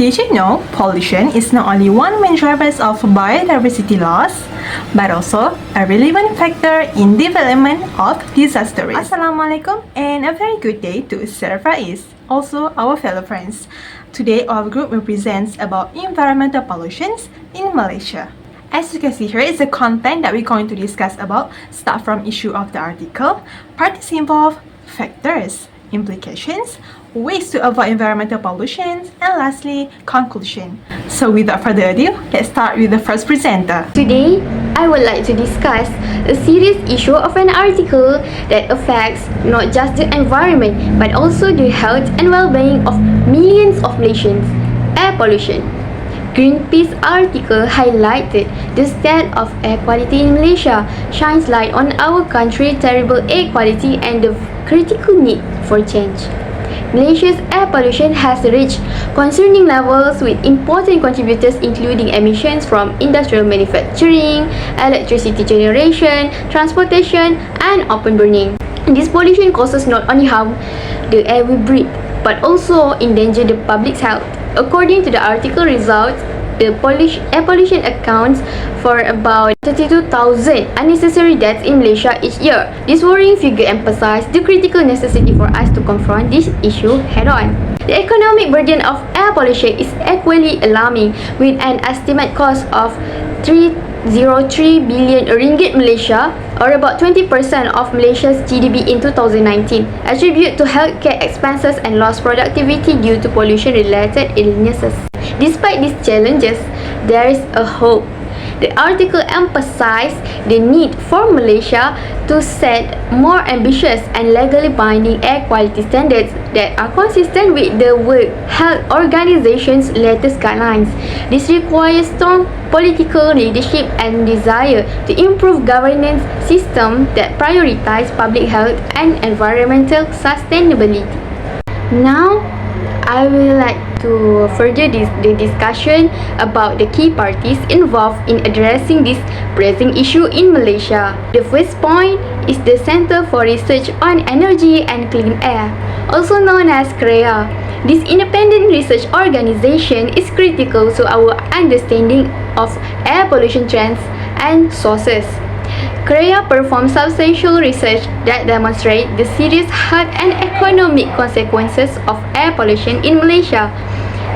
Did you know pollution is not only one main driver of biodiversity loss, but also a relevant factor in development of disaster risk? Assalamualaikum and a very good day to Serva East, also our fellow friends. Today our group represents about environmental pollutions in Malaysia. As you can see here is the content that we're going to discuss about, start from issue of the article, parties involved, factors, implications, ways to avoid environmental pollution, and lastly, conclusion. So without further ado, let's start with the first presenter. Today, I would like to discuss a serious issue of an article that affects not just the environment but also the health and well-being of millions of Malaysians: air pollution. Greenpeace article highlighted the state of air quality in Malaysia, shines light on our country's terrible air quality and the critical need for change. Malaysia's air pollution has reached concerning levels with important contributors including emissions from industrial manufacturing, electricity generation, transportation, and open burning. This pollution causes not only harm the air we breathe, but also endanger the public's health. According to the article results, the air pollution accounts for about 32,000 unnecessary deaths in Malaysia each year. This worrying figure emphasizes the critical necessity for us to confront this issue head-on. The economic burden of air pollution is equally alarming, with an estimated cost of 303 billion ringgit Malaysia, or about 20% of Malaysia's GDP in 2019, attributed to healthcare expenses and lost productivity due to pollution-related illnesses. Despite these challenges, there is a hope. The article emphasized the need for Malaysia to set more ambitious and legally binding air quality standards that are consistent with the World Health Organization's latest guidelines. This requires strong political leadership and desire to improve governance systems that prioritize public health and environmental sustainability. Now, I would like to further the discussion about the key parties involved in addressing this pressing issue in Malaysia. The first point is the Center for Research on Energy and Clean Air, also known as CREA. This independent research organization is critical to our understanding of air pollution trends and sources. CREA performs substantial research that demonstrates the serious health and economic consequences of air pollution in Malaysia.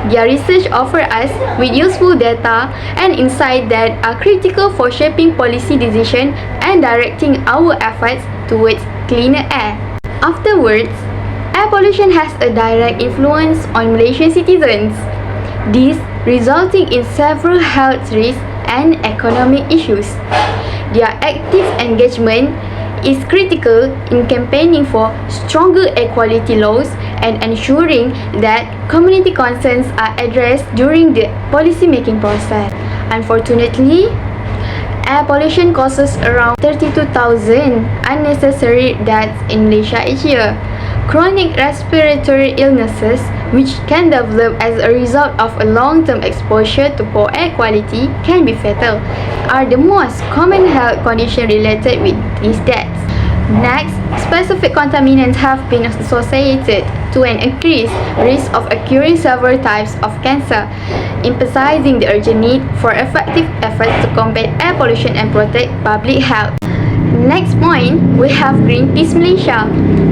Their research offers us with useful data and insights that are critical for shaping policy decisions and directing our efforts towards cleaner air. Afterwards, air pollution has a direct influence on Malaysian citizens, this resulting in several health risks and economic issues. Their active engagement is critical in campaigning for stronger air quality laws and ensuring that community concerns are addressed during the policy-making process. Unfortunately, air pollution causes around 32,000 unnecessary deaths in Malaysia each year. Chronic respiratory illnesses, which can develop as a result of a long-term exposure to poor air quality, can be fatal, are the most common health conditions related with these deaths. Next, specific contaminants have been associated to an increased risk of occurring several types of cancer, emphasizing the urgent need for effective efforts to combat air pollution and protect public health. Next point, we have Greenpeace Malaysia.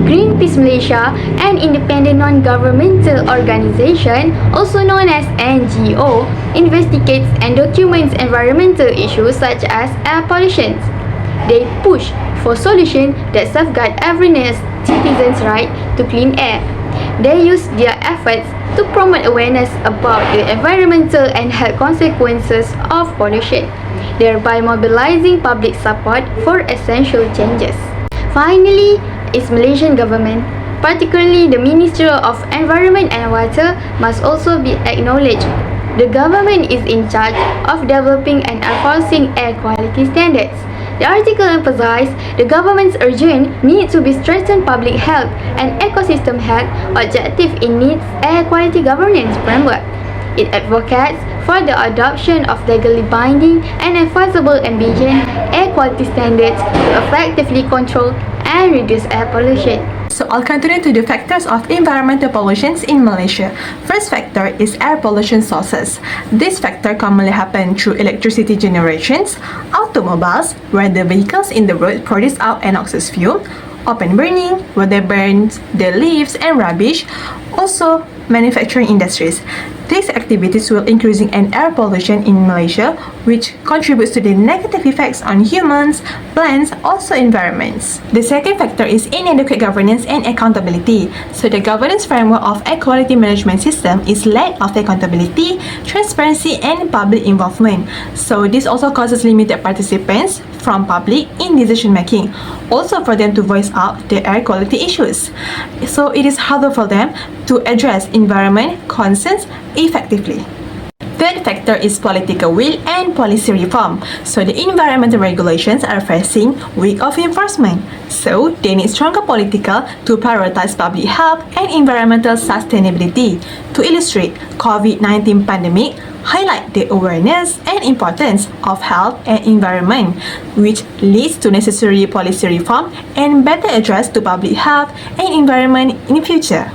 Greenpeace Malaysia, an independent non-governmental organization, also known as NGO, investigates and documents environmental issues such as air pollution. They push for solutions that safeguard every citizen's right to clean air. They use their efforts to promote awareness about the environmental and health consequences of pollution, thereby mobilizing public support for essential changes. Finally, is Malaysian government, particularly the Ministry of Environment and Water, must also be acknowledged. The government is in charge of developing and enforcing air quality standards. The article emphasized the government's urgent need to be strengthened public health and ecosystem health objective in its air quality governance framework. It advocates for the adoption of legally binding and enforceable ambient air quality standards to effectively control and reduce air pollution. So I'll continue to the factors of environmental pollutions in Malaysia. First factor is air pollution sources. This factor commonly happen through electricity generations, automobiles, where the vehicles in the road produce out noxious fume, open burning, where they burn the leaves and rubbish, also manufacturing industries. These activities will increasing an air pollution in Malaysia, which contributes to the negative effects on humans, plants, also environments. The second factor is inadequate governance and accountability. So the governance framework of air quality management system is lack of accountability, transparency, and public involvement. So this also causes limited participants from public in decision making, also for them to voice out the air quality issues. So it is harder for them to address environment concerns effectively. Third factor is political will and policy reform. So the environmental regulations are facing weak of enforcement. So they need stronger political to prioritize public health and environmental sustainability. To illustrate, COVID-19 pandemic highlight the awareness and importance of health and environment, which leads to necessary policy reform and better address to public health and environment in the future.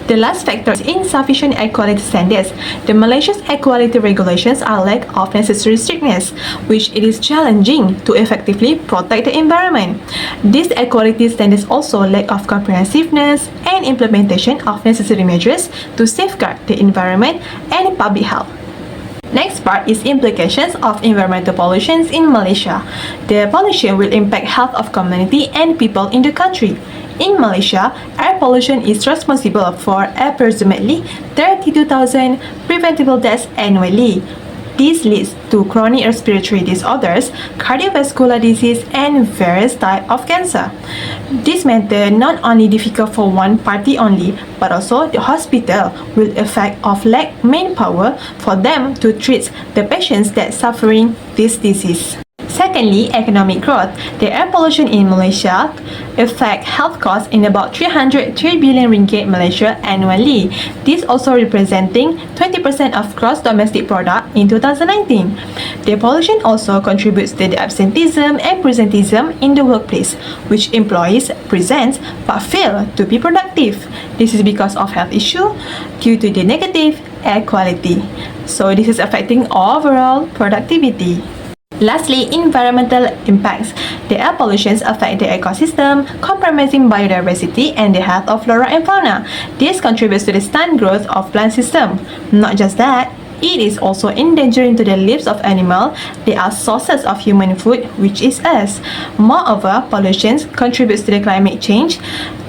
The last factor is insufficient air quality standards. The Malaysia's air quality regulations are lack of necessary strictness, which it is challenging to effectively protect the environment. These air quality standards also lack of comprehensiveness and implementation of necessary measures to safeguard the environment and public health. Next part is implications of environmental pollutions in Malaysia. The pollution will impact health of community and people in the country. In Malaysia, air pollution is responsible for approximately 32,000 preventable deaths annually. This leads to chronic respiratory disorders, cardiovascular disease, and various types of cancer. This matter not only difficult for one party only, but also the hospital will affect of lack manpower for them to treat the patients that suffering this disease. Secondly, economic growth. The air pollution in Malaysia affect health costs in about 303 billion ringgit Malaysia annually. This also representing 20% of gross domestic product in 2019. The pollution also contributes to the absenteeism and presenteeism in the workplace, which employees present but fail to be productive. This is because of health issue due to the negative air quality. So this is affecting overall productivity. Lastly, environmental impacts. The air pollutions affect the ecosystem, compromising biodiversity and the health of flora and fauna. This contributes to the stunned growth of plant system. Not just that, it is also endangering to the lives of animals. They are sources of human food, which is us. Moreover, pollutions contributes to the climate change,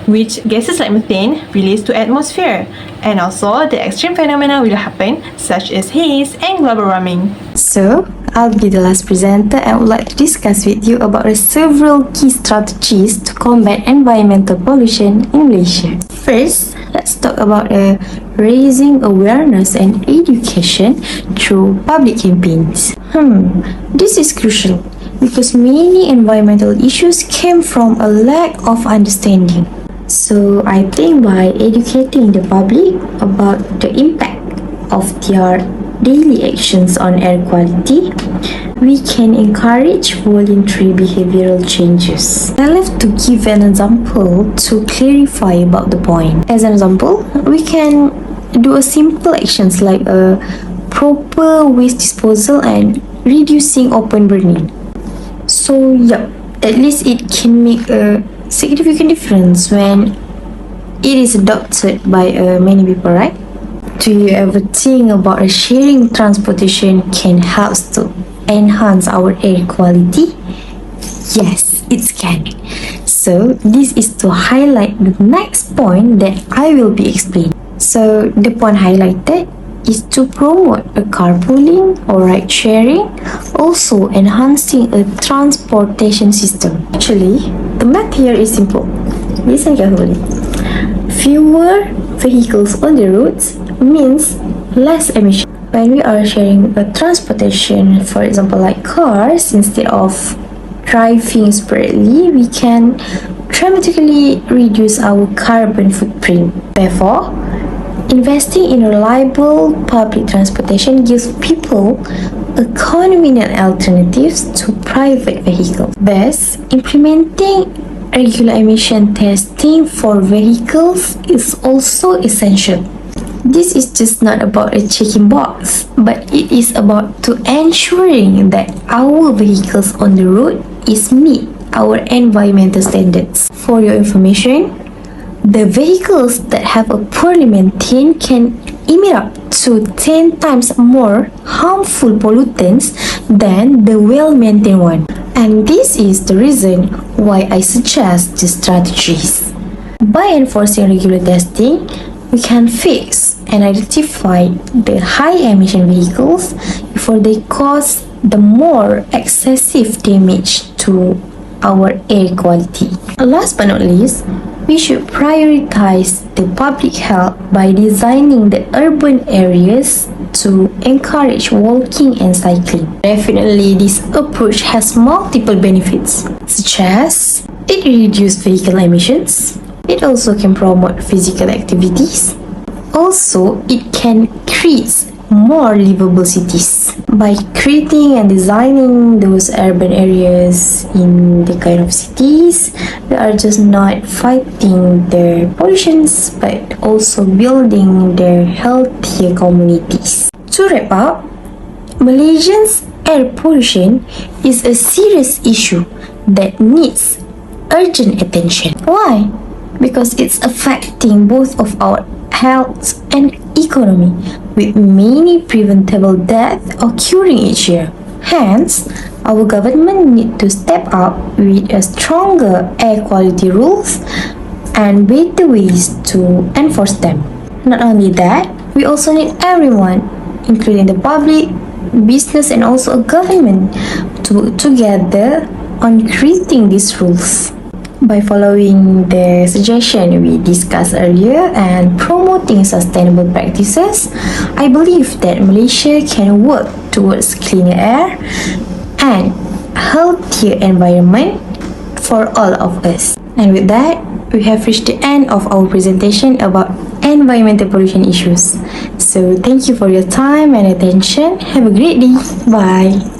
which gases like methane release to atmosphere, and also the extreme phenomena will happen such as haze and global warming. So, I'll be the last presenter and would like to discuss with you about the several key strategies to combat environmental pollution in Malaysia. First, let's talk about raising awareness and education through public campaigns. This is crucial because many environmental issues came from a lack of understanding. So I think by educating the public about the impact of their daily actions on air quality, we can encourage voluntary behavioral changes. I love to give an example to clarify about the point. As an example, we can do a simple actions like a proper waste disposal and reducing open burning. So at least it can make a significant difference when it is adopted by many people, right? Do you ever think about sharing transportation can help to enhance our air quality? Yes, it can. So this is to highlight the next point that I will be explaining. So the point highlighted is to promote a carpooling or ride sharing, also enhancing a transportation system. Actually, the math here is simple. Listen carefully. Fewer vehicles on the roads means less emission. When we are sharing a transportation, for example like cars, instead of driving separately, we can dramatically reduce our carbon footprint. Therefore, Investing in reliable public transportation gives people a convenient alternatives to private vehicles. Thus, implementing regular emission testing for vehicles is also essential. This is just not about a checking box, but it is about to ensuring that our vehicles on the road is meet our environmental standards. For your information, the vehicles that have a poorly maintained can emit up to 10 times more harmful pollutants than the well-maintained one. And this is the reason why I suggest these strategies. By enforcing regular testing, we can fix and identify the high emission vehicles before they cause the more excessive damage to our air quality. Last but not least, we should prioritize the public health by designing the urban areas to encourage walking and cycling. Definitely, this approach has multiple benefits, such as it reduces vehicle emissions. It also can promote physical activities. Also, it can create more livable cities. By creating and designing those urban areas in the kind of cities, we are just not fighting their pollutions, but also building their healthier communities. To wrap up, Malaysians' air pollution is a serious issue that needs urgent attention. Why? Because it's affecting both of our health and economy, with many preventable deaths occurring each year. Hence, our government need to step up with a stronger air quality rules and better ways to enforce them. Not only that, we also need everyone, including the public, business and also a government, to work together on creating these rules. By following the suggestion we discussed earlier and promoting sustainable practices, I believe that Malaysia can work towards cleaner air and healthier environment for all of us. And with that, we have reached the end of our presentation about environmental pollution issues. So thank you for your time and attention. Have a great day. Bye.